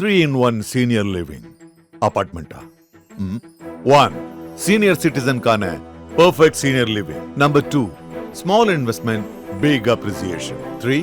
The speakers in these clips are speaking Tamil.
3-in-1 senior living apartment. 1. Senior citizen கான perfect senior living. Number 2. Small investment, big appreciation. 3.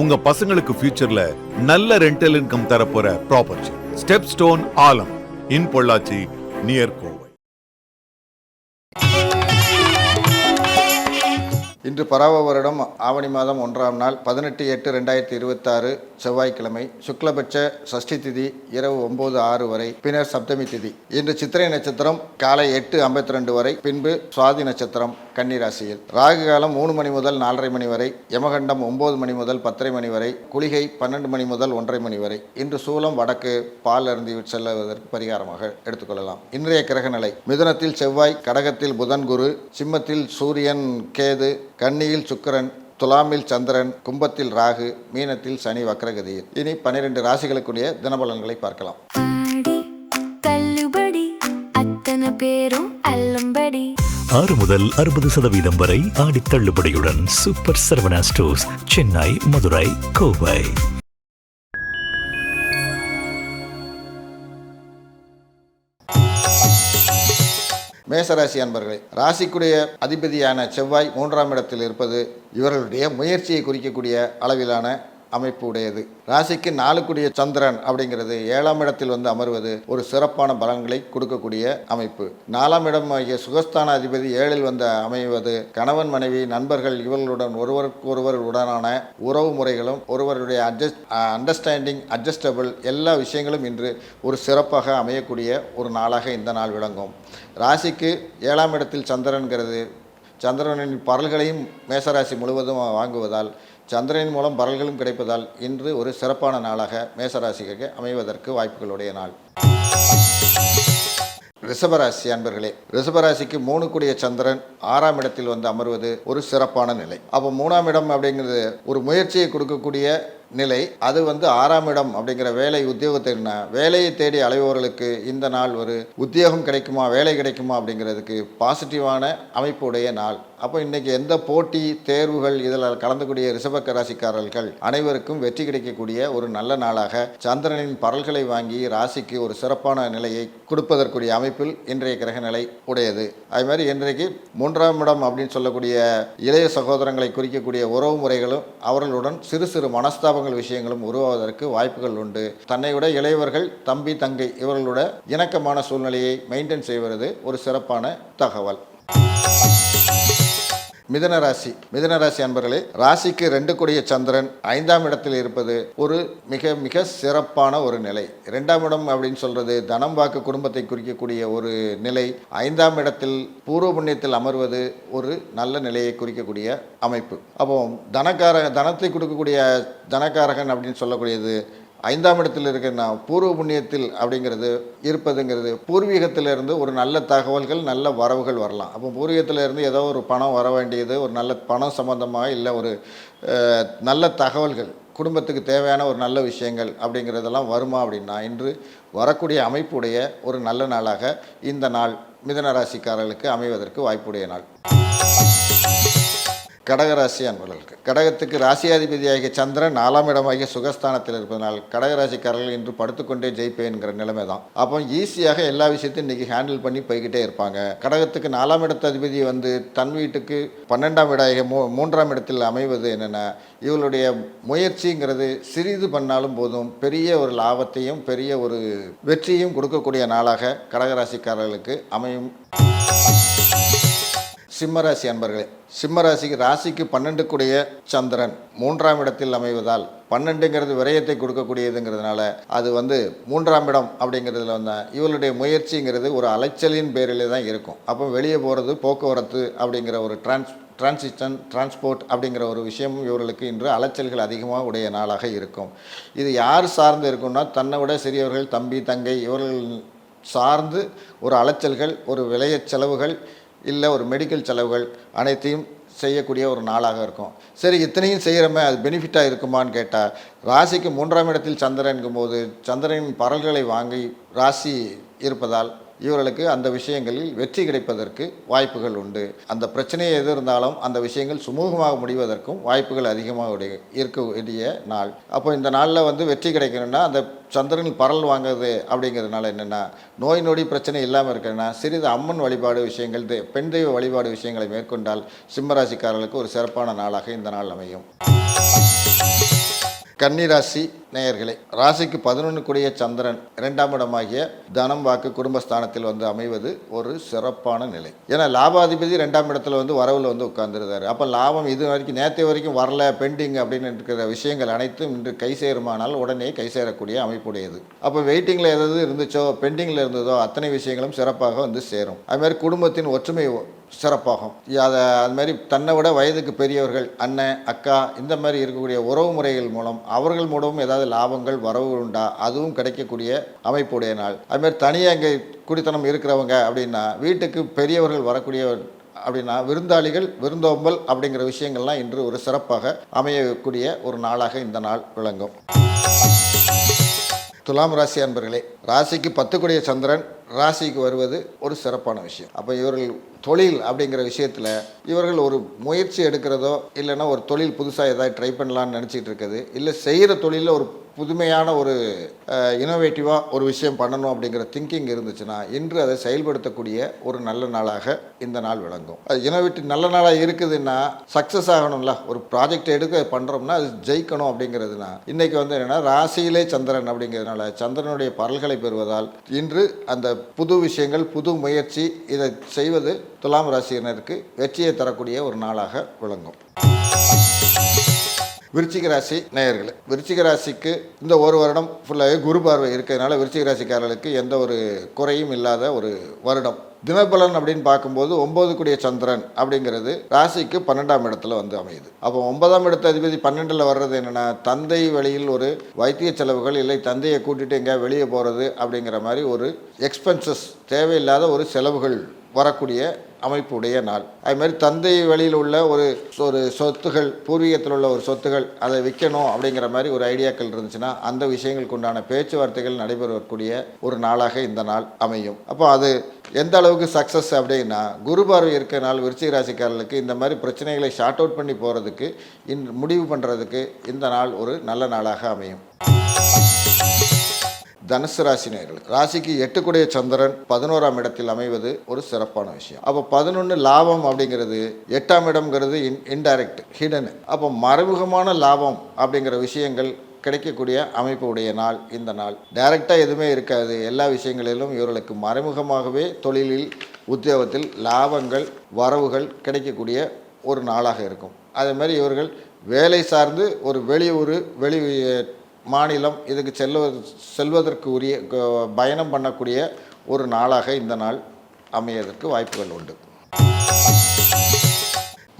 உங்க பசங்களுக்கு ஃபியூச்சர்ல நல்ல ரெண்டல் இன்கம் தரப்போற property. Step stone Aalam in Pollachi near Kovai. இன்று பராவ வருடம் ஆவணி மாதம் 1ஆம் நாள் 18/8/2026 செவ்வாய்க்கிழமை சுக்லபட்ச சஷ்டி திதி இரவு 9:06 வரை, பின்னர் சப்தமி திதி. இன்று சித்திரை நட்சத்திரம் காலை 8:52 வரை, பின்பு சுவாதி நட்சத்திரம் கன்னி ராசியில். ராகு காலம் 3 மணி முதல் 4:30 மணி வரை, யமகண்டம் 9 மணி முதல் 10:30 மணி வரை, குளிகை 12 மணி முதல் 1:30 மணி வரை. இன்று சூலம் வடக்கு, பால் அருந்தி செல்லுவதற்கு பரிகாரமாக எடுத்துக்கொள்ளலாம். இன்றைய கிரக நிலை: மிதுனத்தில் செவ்வாய், கடகத்தில் புதன் குரு, சிம்மத்தில் சூரியன் கேது, கன்னியில் சுக்கிரன், துலாமில் சந்திரன், கும்பத்தில் ராகு, மீனத்தில் சனி வக்ரகதியில். இனி 12 ராசிகளுக்குரிய தினபலன்களை பார்க்கலாம். 6 முதல் 60% வரை ஆடி தள்ளுபடியுடன் சூப்பர் சரவணா ஸ்டோர்ஸ், சென்னை, மதுரை, கோவை. மேசராசி அன்பர்களே, ராசிக்குடைய அதிபதியான செவ்வாய் 3ஆம் இடத்தில் இருப்பது இவர்களுடைய முயற்சியை குறிக்கக்கூடிய அளவிலான அமைப்பு உடையது. ராசிக்கு 4 சந்திரன் அப்படிங்கிறது 7ஆம் இடத்தில் வந்து அமர்வது ஒரு சிறப்பான பலன்களை கொடுக்கக்கூடிய அமைப்பு. 4ஆம் இடம் ஆகிய சுகஸ்தான அதிபதி 7இல் வந்து அமைவது கணவன் மனைவி நண்பர்கள் இவர்களுடன் ஒருவருக்கொருவர் உடனான உறவு முறைகளும் ஒருவருடைய அண்டர்ஸ்டாண்டிங் அட்ஜஸ்டபிள் எல்லா விஷயங்களும் இன்று ஒரு சிறப்பாக அமையக்கூடிய ஒரு நாளாக இந்த நாள் விளங்கும். ராசிக்கு 7ஆம் இடத்தில் சந்திரன்கிறது சந்திரனின் பரல்களையும் மேசராசி முழுவதும் வாங்குவதால், சந்திரனின் மூலம் பரல்களும் கிடைப்பதால் இன்று ஒரு சிறப்பான நாளாக மேசராசிக்கு அமைவதற்கு வாய்ப்புகளுடைய நாள். ரிஷபராசி அன்பர்களே, ரிஷபராசிக்கு 3 சந்திரன் 6ஆம் இடத்தில் வந்து அமர்வது ஒரு சிறப்பான நிலை. அப்போ 3ஆம் இடம் அப்படிங்கிறது ஒரு முயற்சியை கொடுக்கக்கூடிய நிலை. அது வந்து 6ஆம் இடம் அப்படிங்கிற வேலை உத்தியோகத்தை வேலையை தேடி அலைவோர்களுக்கு இந்த நாள் ஒரு உத்தியோகம் கிடைக்குமா, வேலை கிடைக்குமா அப்படிங்கிறதுக்கு பாசிட்டிவான அமைப்புடைய நாள். அப்போ இன்றைக்கி எந்த போட்டி தேர்வுகள் இதில் கலந்துக்கூடிய ரிஷப ராசிக்காரர்கள் அனைவருக்கும் வெற்றி கிடைக்கக்கூடிய ஒரு நல்ல நாளாக சந்திரனின் பரல்களை வாங்கி ராசிக்கு ஒரு சிறப்பான நிலையை கொடுப்பதற்குரிய அமைப்பில் இன்றைய கிரக நிலை உடையது. அது மாதிரி இன்றைக்கு 3ஆம் இடம் அப்படின்னு சொல்லக்கூடிய இளைய சகோதரங்களை குறிக்கக்கூடிய உறவு முறைகளும் அவர்களுடன் சிறு சிறு மனஸ்தாபங்கள் விஷயங்களும் உருவாவதற்கு வாய்ப்புகள் உண்டு. தன்னை விட இளையவர்கள் தம்பி தங்கை இவர்களோட இணக்கமான சூழ்நிலையை மெயின்டைன் செய்வது ஒரு சிறப்பான தகவல். மிதுனராசி அன்பர்களே, ராசிக்கு 2 சந்திரன் 5ஆம் இடத்தில் இருப்பது ஒரு மிக மிக சிறப்பான ஒரு நிலை. 2ஆம் இடம் அப்படின்னு சொல்றது தனம் வாக்கு குடும்பத்தை குறிக்கக்கூடிய ஒரு நிலை. 5ஆம் இடத்தில் பூர்வ புண்ணியத்தில் அமர்வது ஒரு நல்ல நிலையை குறிக்கக்கூடிய அமைப்பு. அப்போ தனத்தை கொடுக்கக்கூடிய தனக்காரகன் அப்படின்னு சொல்லக்கூடியது 5ஆம் இடத்தில் இருக்கிற பூர்வ புண்ணியத்தில் அப்படிங்கிறது இருப்பதுங்கிறது பூர்வீகத்திலிருந்து ஒரு நல்ல தகவல்கள் நல்ல வரவுகள் வரலாம். அப்போ பூர்வீகத்திலிருந்து ஏதோ ஒரு பணம் வர வேண்டியது, ஒரு நல்ல பணம் சம்பந்தமாக இல்லை ஒரு நல்ல தகவல்கள் குடும்பத்துக்கு தேவையான ஒரு நல்ல விஷயங்கள் அப்படிங்கிறதெல்லாம் வருமா அப்படின்னா இன்று வரக்கூடிய அமைப்புடைய ஒரு நல்ல நாளாக இந்த நாள் மிதுனராசிக்காரர்களுக்கு அமைவதற்கு வாய்ப்புடைய நாள். கடகராசி அன்பர்களுக்கு, கடகத்துக்கு ராசியாதிபதியாகிய சந்திரன் 4ஆம் இடமாகிய சுகஸ்தானத்தில் இருப்பதனால் கடகராசிக்காரர்கள் இன்று படுத்துக்கொண்டே ஜெயிப்பேன்கிற நிலைமை தான். அப்போ ஈஸியாக எல்லா விஷயத்தையும் இன்றைக்கி ஹேண்டில் பண்ணி போய்கிட்டே இருப்பாங்க. கடகத்துக்கு 4ஆம் இடத்து அதிபதி வந்து தன் வீட்டுக்கு 12ஆம் இடாகிய 3ஆம் இடத்தில் அமைவது என்னென்னா, இவளுடைய முயற்சிங்கிறது சிறிது பண்ணாலும் போதும் பெரிய ஒரு லாபத்தையும் பெரிய ஒரு வெற்றியும் கொடுக்கக்கூடிய நாளாக கடகராசிக்காரர்களுக்கு அமையும். சிம்மராசி அன்பர்களே, சிம்மராசிக்கு ராசிக்கு 12 சந்திரன் 3ஆம் இடத்தில் அமைவதால் 12ங்கிறது விரயத்தை கொடுக்கக்கூடியதுங்கிறதுனால அது வந்து 3ஆம் இடம் அப்படிங்கிறதுல வந்து இவளுடைய முயற்சிங்கிறது ஒரு அலைச்சலின் பேரிலே தான் இருக்கும். அப்போ வெளியே போகிறது போக்குவரத்து அப்படிங்கிற ஒரு டிரான்ஸ்போர்ட் அப்படிங்கிற ஒரு விஷயம் இவர்களுக்கு இன்று அலைச்சல்கள் அதிகமாக உடைய நாளாக இருக்கும். இது யார் சார்ந்து இருக்குன்னா தன்னை விட சிறியவர்கள் தம்பி தங்கை இவர்கள் சார்ந்து ஒரு அலைச்சல்கள், ஒரு விலைய செலவுகள் இல்லை ஒரு மெடிக்கல் செலவுகள் அனைத்தையும் செய்யக்கூடிய ஒரு நாளாக இருக்கும். சரி, இத்தனையும் செய்கிறோமே அது பெனிஃபிட்டாக இருக்குமான்னு கேட்டால், ராசிக்கு 3ஆம் இடத்தில் சந்திரன்கும் போது சந்திரனின் பரல்களை வாங்கி ராசி இருப்பதால் இவர்களுக்கு அந்த விஷயங்களில் வெற்றி கிடைப்பதற்கு வாய்ப்புகள் உண்டு. அந்த பிரச்சனையை எது இருந்தாலும் அந்த விஷயங்கள் சுமூகமாக முடிவதற்கும் வாய்ப்புகள் அதிகமாக இருக்கக்கூடிய நாள். அப்போ இந்த நாளில் வந்து வெற்றி கிடைக்கணும்னா அந்த சந்திரனில் பரல் வாங்குறது அப்படிங்கிறதுனால என்னென்னா நோய் நொடி பிரச்சனை இல்லாமல் இருக்குன்னா சிறிது அம்மன் வழிபாடு விஷயங்கள் பெண் தெய்வ வழிபாடு விஷயங்களை மேற்கொண்டால் சிம்மராசிக்காரர்களுக்கு ஒரு சிறப்பான நாளாக இந்த நாள் அமையும். கன்னிராசி நேயர்களே, ராசிக்கு 11 கூடிய சந்திரன் 2ஆம் இடமாகிய தனம் வாக்கு குடும்பஸ்தானத்தில் வந்து அமைவது ஒரு சிறப்பான நிலை. ஏன்னா லாபாதிபதி 2ஆம் இடத்துல வந்து வரவில் வந்து உட்கார்ந்துருந்தார். அப்போ லாபம் இது வரைக்கும் நேற்று வரைக்கும் வரல பெண்டிங் அப்படின்னு இருக்கிற விஷயங்கள் அனைத்தும் இன்று கை சேருமானால் உடனே கை சேரக்கூடிய அமைப்புடையது. அப்போ வெயிட்டிங்கில் எதாவது இருந்துச்சோ பெண்டிங்கில் இருந்ததோ அத்தனை விஷயங்களும் சிறப்பாக வந்து சேரும். அதுமாதிரி குடும்பத்தின் ஒற்றுமை சிறப்பாகும். அது மாதிரி தன்னை விட வயதுக்கு பெரியவர்கள் அண்ணன் அக்கா இந்த மாதிரி இருக்கக்கூடிய உறவு முறைகள் மூலம் அவர்கள் மூலமும் ஏதாவது லாபங்கள் வரவு உண்டா அதுவும் கிடைக்கக்கூடிய அமைப்புடைய நாள். அதுமாதிரி தனியாக இங்கே குடித்தனம் இருக்கிறவங்க அப்படின்னா வீட்டுக்கு பெரியவர்கள் வரக்கூடிய அப்படின்னா விருந்தாளிகள் விருந்தோம்பல் அப்படிங்கிற விஷயங்கள்லாம் இன்று ஒரு சிறப்பாக அமையக்கூடிய ஒரு நாளாக இந்த நாள் விளங்கும். துலாம் ராசி அன்பர்களே, ராசிக்கு 10 கூடிய சந்திரன் ராசிக்கு வருவது ஒரு சிறப்பான விஷயம். அப்போ இவர்கள் தொழில் அப்படிங்கிற விஷயத்தில் இவர்கள் ஒரு முயற்சி எடுக்கிறதோ இல்லைன்னா ஒரு தொழில் புதுசாக ஏதாவது ட்ரை பண்ணலான்னு நினச்சிட்டு இருக்குது, இல்லை செய்கிற தொழிலில் ஒரு புதுமையான ஒரு இனோவேட்டிவாக ஒரு விஷயம் பண்ணணும் அப்படிங்கிற திங்கிங் இருந்துச்சுன்னா இன்று அதை செயல்படுத்தக்கூடிய ஒரு நல்ல நாளாக இந்த நாள் விளங்கும். அது இனோவேட்டிவ் நல்ல நாளாக இருக்குதுன்னா சக்ஸஸ் ஆகணும்ல, ஒரு ப்ராஜெக்ட் எடுக்க பண்ணுறோம்னா அது ஜெயிக்கணும் அப்படிங்கிறதுனா இன்றைக்கி வந்து என்னென்னா ராசியிலே சந்திரன் அப்படிங்கிறதுனால சந்திரனுடைய பரல்களை பெறுவதால் இன்று அந்த புது விஷயங்கள் புது முயற்சி இதை செய்வது துலாம் ராசியினருக்கு வெற்றியை தரக்கூடிய ஒரு நாளாக விளங்கும். விருச்சிக ராசி நேயர்களே, விருச்சிக ராசிக்கு இந்த ஒரு வருடம் ஃபுல்லாகவே குரு பார்வை இருக்கிறதுனால விருச்சிக ராசிக்காரர்களுக்கு எந்த ஒரு குறையும் இல்லாத ஒரு வருடம். தினபலன் அப்படின்னு பார்க்கும்போது 9 கூடிய சந்திரன் அப்படிங்கிறது ராசிக்கு 12ஆம் இடத்துல வந்து அமையுது. அப்போ 9ஆம் இடத்து அதிபதி 12ல் வர்றது என்னென்னா தந்தை வழியில் ஒரு வைத்திய செலவுகள் இல்லை தந்தையை கூட்டிகிட்டு எங்கேயா வெளியே போகிறது அப்படிங்கிற மாதிரி ஒரு எக்ஸ்பென்சஸ் தேவையில்லாத ஒரு செலவுகள் வரக்கூடிய அமைப்புடைய நாள். அதுமாதிரி தந்தை வழியில் உள்ள ஒரு சொத்துகள் பூர்வீகத்தில் உள்ள ஒரு சொத்துகள் அதை விற்கணும் அப்படிங்கிற மாதிரி ஒரு ஐடியாக்கள் இருந்துச்சுன்னா அந்த விஷயங்களுக்கு உண்டான பேச்சுவார்த்தைகள் நடைபெறக்கூடிய ஒரு நாளாக இந்த நாள் அமையும். அப்போ அது எந்த அளவுக்கு சக்ஸஸ் அப்படின்னா குரு பார்வை இருக்கிற நாள் விருச்சிக ராசிக்காரர்களுக்கு இந்த மாதிரி பிரச்சனைகளை ஷார்ட் அவுட் பண்ணி போகிறதுக்கு முடிவு பண்ணுறதுக்கு இந்த நாள் ஒரு நல்ல நாளாக அமையும். தனுசு ராசி நேயர்களுக்கு ராசிக்கு 8 கூடிய சந்திரன் 11ஆம் இடத்தில் அமைவது ஒரு சிறப்பான விஷயம். அப்போ 11 லாபம் அப்படிங்கிறது 8ஆம் இடம்ங்கிறது இன்டைரக்ட் ஹிடன். அப்போ மறைமுகமான லாபம் அப்படிங்கிற விஷயங்கள் கிடைக்கக்கூடிய அமைப்பு உடைய நாள் இந்த நாள். டைரக்டாக எதுவுமே இருக்காது, எல்லா விஷயங்களிலும் இவர்களுக்கு மறைமுகமாகவே தொழிலில் உத்தியோகத்தில் லாபங்கள் வரவுகள் கிடைக்கக்கூடிய ஒரு நாளாக இருக்கும். அதே மாதிரி இவர்கள் வேலை சார்ந்து ஒரு வெளியூர் மாநிலம் இதுக்கு செல்வதற்கு உரிய பயணம் பண்ணக்கூடிய ஒரு நாளாக இந்த நாள் அமையதற்கு வாய்ப்புகள் உண்டு.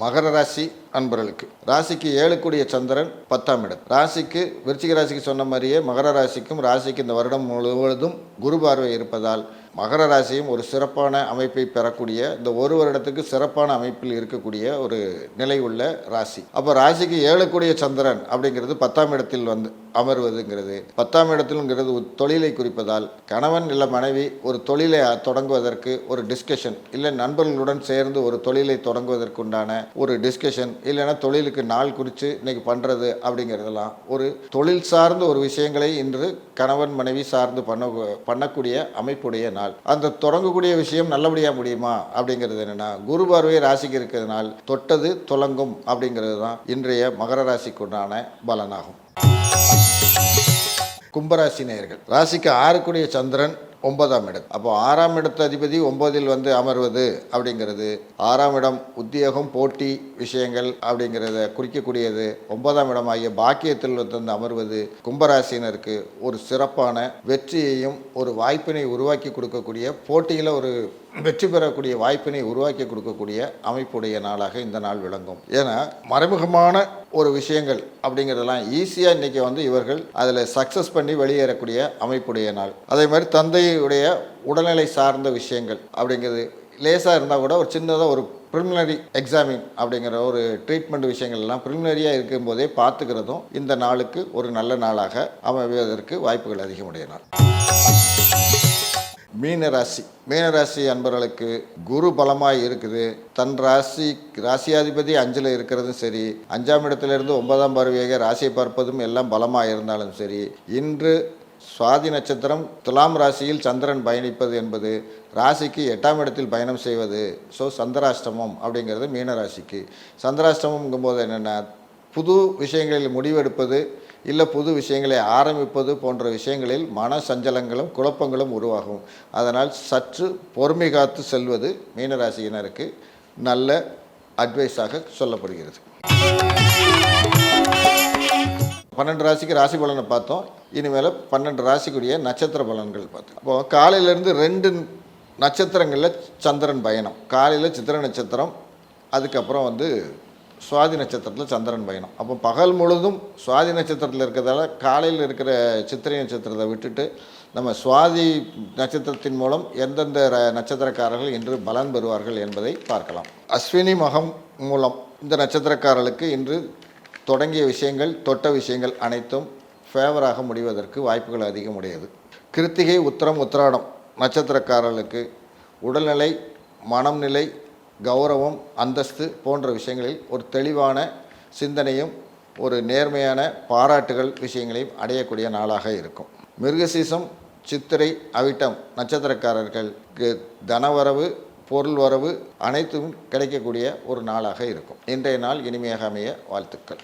மகர ராசி அன்பர்களுக்கு ராசிக்கு 7 கூடிய சந்திரன் 10ஆம் இடம். ராசிக்கு விருச்சிக ராசிக்கு சொன்ன மாதிரியே மகர ராசிக்கும் ராசிக்கு இந்த வருடம் முழுவதும் குரு பார்வை இருப்பதால் மகர ராசியும் ஒரு சிறப்பான அமைப்பை பெறக்கூடிய இந்த ஒரு வருடத்துக்கு சிறப்பான அமைப்பில் இருக்கக்கூடிய ஒரு நிலை உள்ள ராசி. அப்போ ராசிக்கு 7 கூடிய சந்திரன் அப்படிங்கிறது 10ஆம் இடத்தில் வந்து அமர்வதுங்கிறது 10ஆம் இடத்தில்ங்கிறது தொழிலை குறிப்பதால் கணவன் இல்லை மனைவி ஒரு தொழிலை தொடங்குவதற்கு ஒரு டிஸ்கஷன் இல்லை நண்பர்களுடன் சேர்ந்து ஒரு தொழிலை தொடங்குவதற்குண்டான ஒரு டிஸ்கஷன் இல்லைன்னா தொழிலுக்கு நாள் குறித்து இன்னைக்கு பண்ணுறது அப்படிங்கிறதெல்லாம் ஒரு தொழில் சார்ந்த ஒரு விஷயங்களை இன்று கணவன் மனைவி சார்ந்து பண்ணக்கூடிய அமைப்புடைய நாள். அந்த தொடங்கக்கூடிய விஷயம் நல்லபடியாக முடியுமா அப்படிங்கிறது என்னென்னா குரு பார்வை ராசிக்கு இருக்கிறதுனால் தொட்டது தொடங்கும் அப்படிங்கிறது தான் இன்றைய மகர ராசிக்குண்டான பலனாகும். கும்பராசி நேயர்கள் ராசிக்கு 6 கூடிய சந்திரன் 9ஆம் இடம். அப்போ 6ஆம் இடத்து அதிபதி 9இல் வந்து அமர்வது அப்படிங்கிறது 6ஆம் இடம் உத்தியோகம் போட்டி விஷயங்கள் அப்படிங்கிறத குறிக்கக்கூடியது. 9ஆம் இடம் ஆகிய பாக்கியத்தில் வந்து அமர்வது கும்பராசினருக்கு ஒரு சிறப்பான வெற்றியையும் ஒரு வாய்ப்பினை உருவாக்கி கொடுக்கக்கூடிய போட்டியில் ஒரு வெற்றி பெறக்கூடிய வாய்ப்பினை உருவாக்கி கொடுக்கக்கூடிய அமைப்புடைய நாளாக இந்த நாள் விளங்கும். ஏன்னா மறைமுகமான ஒரு விஷயங்கள் அப்படிங்கிறதெல்லாம் ஈஸியாக இன்றைக்கி வந்து இவர்கள் அதில் சக்ஸஸ் பண்ணி வெளியேறக்கூடிய அமைப்புடைய நாள். அதே மாதிரி தந்தையுடைய உடல்நிலை சார்ந்த விஷயங்கள் அப்படிங்கிறது லேசாக இருந்தால் கூட ஒரு சின்னதாக ஒரு ப்ரிலிமினரி எக்ஸாமின் அப்படிங்கிற ஒரு ட்ரீட்மெண்ட் விஷயங்கள் எல்லாம் ப்ரிலிமினரியாக இருக்கும்போதே பார்த்துக்கிறதும் இந்த நாளுக்கு ஒரு நல்ல நாளாக அமைவதற்கு வாய்ப்புகள் அதிகமுடைய நாள். மீனராசி அன்பர்களுக்கு குரு பலமாய் இருக்குது. தன் ராசியாதிபதி 5ல் இருக்கிறதும் சரி, 5ஆம் இடத்திலிருந்து 9ஆம் பார்வையாக ராசியை பார்ப்பதும் எல்லாம் பலமாக இருந்தாலும் சரி, இன்று சுவாதி நட்சத்திரம் துலாம் ராசியில் சந்திரன் பயணிப்பது என்பது ராசிக்கு 8ஆம் இடத்தில் பயணம் செய்வது. ஸோ சந்திராஷ்டமம் அப்படிங்கிறது மீனராசிக்கு. சந்திராஷ்டமம்ங்கும்போது என்னென்னா, புது விஷயங்களில் முடிவெடுப்பது இல்லை புது விஷயங்களை ஆரம்பிப்பது போன்ற விஷயங்களில் மன சஞ்சலங்களும் குழப்பங்களும் உருவாகும். அதனால் சற்று பொறுமை காத்து செல்வது மீனராசியினருக்கு நல்ல அட்வைஸாக சொல்லப்படுகிறது. 12 ராசிக்கு ராசி பலனை பார்த்தோம். இனிமேல் 12 ராசிக்குரிய நட்சத்திர பலன்கள் பார்த்தோம். அப்போது காலையிலேருந்து 2 நட்சத்திரங்களில் சந்திரன் பயணம். காலையில் சித்திரை நட்சத்திரம், அதுக்கப்புறம் சுவாதி நட்சத்திரத்தில் சந்திரன் பயணம். அப்போ பகல் முழுதும் சுவாதி நட்சத்திரத்தில் இருக்கிறதால காலையில் இருக்கிற சித்திரை நட்சத்திரத்தை விட்டுட்டு நம்ம சுவாதி நட்சத்திரத்தின் மூலம் எந்தெந்த நட்சத்திரக்காரர்கள் இன்று பலன் பெறுவார்கள் என்பதை பார்க்கலாம். அஸ்வினி மகம் மூலம் இந்த நட்சத்திரக்காரர்களுக்கு இன்று தொடங்கிய விஷயங்கள், தொட்ட விஷயங்கள் அனைத்தும் ஃபேவராக முடிவதற்கு வாய்ப்புகள் அதிகம் உடையது. கிருத்திகை, உத்திரம், உத்திராடம் நட்சத்திரக்காரர்களுக்கு உடல்நிலை, மனம் நிலை, கௌரவம், அந்தஸ்து போன்ற விஷயங்களில் ஒரு தெளிவான சிந்தனையும் ஒரு நேர்மையான பாராட்டுகள் விஷயங்களையும் அடையக்கூடிய நாளாக இருக்கும். மிருகசீசம், சித்திரை, அவிட்டம் நட்சத்திரக்காரர்களுக்கு தனவரவு, பொருள் வரவு அனைத்தும் கிடைக்கக்கூடிய ஒரு நாளாக இருக்கும். இன்றைய நாள் இனிமையாக அமைய வாழ்த்துக்கள்.